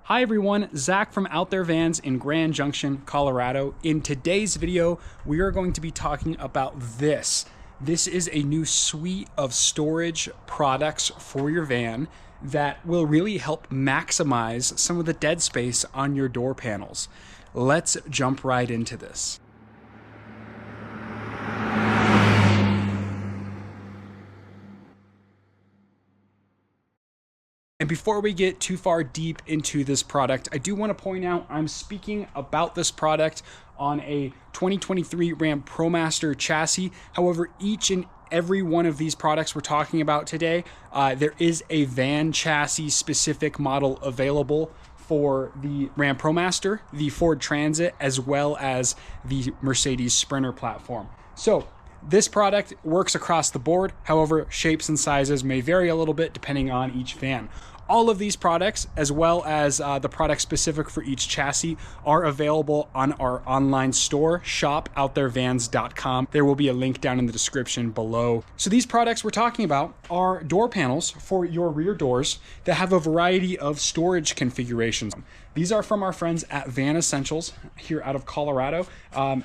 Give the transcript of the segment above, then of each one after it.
Hi everyone, Zach from Out There Vans in Grand Junction, Colorado. In today's video, we are going to be talking about this. This is a new suite of storage products for your van that will really help maximize some of the dead space on your door panels. Let's jump right into this. And before we get too far deep into this product, I do want to point out I'm speaking about this product on a 2023 Ram ProMaster chassis. However, each and every one of these products we're talking about today, there is a van chassis specific model available for the Ram ProMaster, the Ford Transit, as well as the Mercedes Sprinter platform. So this product works across the board. However, shapes and sizes may vary a little bit depending on each van. All of these products, as well as the product specific for each chassis, are available on our online store, shopouttherevans.com. There will be a link down in the description below. So these products we're talking about are door panels for your rear doors that have a variety of storage configurations. These are from our friends at Van Essentials here out of Colorado.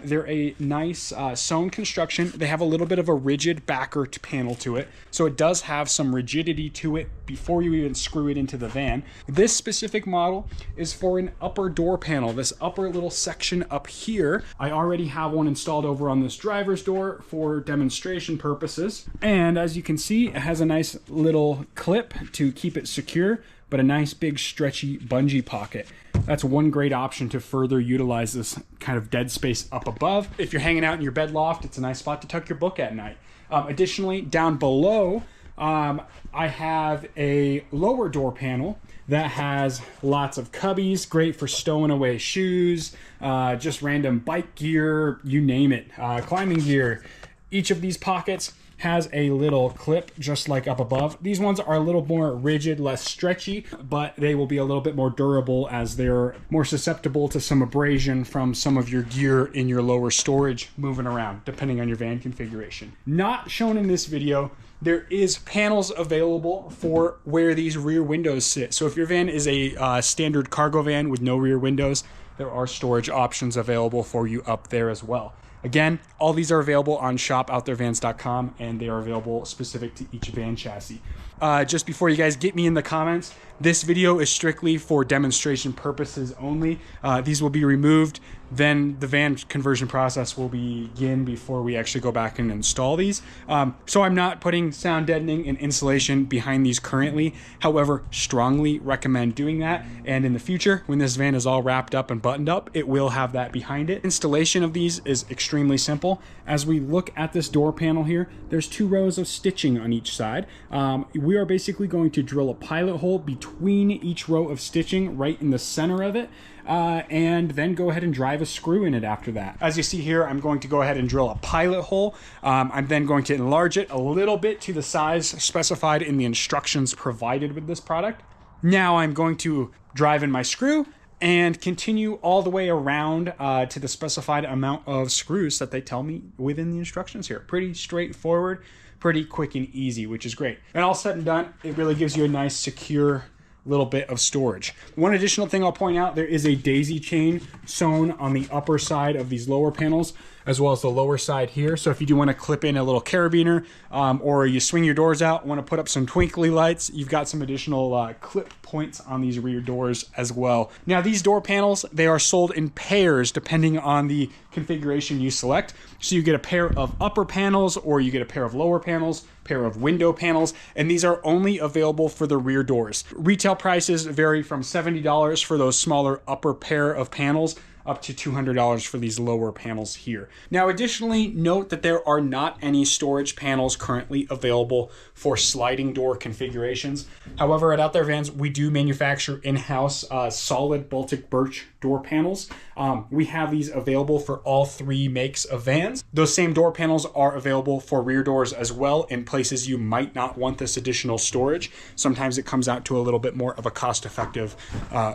They're a nice sewn construction. They have a little bit of a rigid backer panel to it, so it does have some rigidity to it before you even screw it into the van. This specific model is for an upper door panel, this upper little section up here. I already have one installed over on this driver's door for demonstration purposes. And as you can see, it has a nice little clip to keep it secure, but a nice big stretchy bungee pocket. That's one great option to further utilize this kind of dead space up above. If you're hanging out in your bed loft, it's a nice spot to tuck your book at night. Additionally, down below, I have a lower door panel that has lots of cubbies, great for stowing away shoes, just random bike gear, you name it, climbing gear. Each of these pockets has a little clip just like up above. These ones are a little more rigid, less stretchy, but they will be a little bit more durable as they're more susceptible to some abrasion from some of your gear in your lower storage moving around, depending on your van configuration. Not shown in this video, there is panels available for where these rear windows sit. So if your van is a standard cargo van with no rear windows, there are storage options available for you up there as well. Again, all these are available on shopouttherevans.com, and they are available specific to each van chassis. Just before you guys get me in the comments, this video is strictly for demonstration purposes only. These will be removed, then the van conversion process will begin before we actually go back and install these. So I'm not putting sound deadening and insulation behind these currently. However, strongly recommend doing that. And in the future, when this van is all wrapped up and buttoned up, it will have that behind it. Installation of these is extremely simple. As we look at this door panel here, there's 2 rows of stitching on each side. We are basically going to drill a pilot hole between each row of stitching right in the center of it, and then go ahead and drive a screw in it after that. As you see here, I'm going to go ahead and drill a pilot hole. I'm then going to enlarge it a little bit to the size specified in the instructions provided with this product. Now I'm going to drive in my screw and continue all the way around to the specified amount of screws that they tell me within the instructions here. Pretty straightforward, pretty quick and easy, which is great. And all said and done, it really gives you a nice secure little bit of storage. One additional thing I'll point out, there is a daisy chain sewn on the upper side of these lower panels, as well as the lower side here. So if you do want to clip in a little carabiner, or you swing your doors out, want to put up some twinkly lights, you've got some additional clip points on these rear doors as well. Now these door panels, they are sold in pairs depending on the configuration you select. So you get a pair of upper panels, or you get a pair of lower panels, pair of window panels, and these are only available for the rear doors. Retail prices vary from $70 for those smaller upper pair of panels up to $200 for these lower panels here. Now, additionally, note that there are not any storage panels currently available for sliding door configurations. However, at Out There Vans, we do manufacture in-house solid Baltic birch door panels. We have these available for all 3 makes of vans. Those same door panels are available for rear doors as well in places you might not want this additional storage. Sometimes it comes out to a little bit more of a cost-effective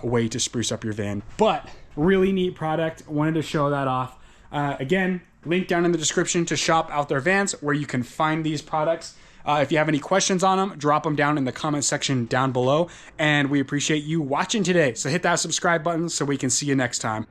way to spruce up your van. But really neat product. Wanted to show that off. Again, link down in the description to shop Out There Vans, where you can find these products. If you have any questions on them, drop them down in the comment section down below. And we appreciate you watching today. So hit that subscribe button so we can see you next time.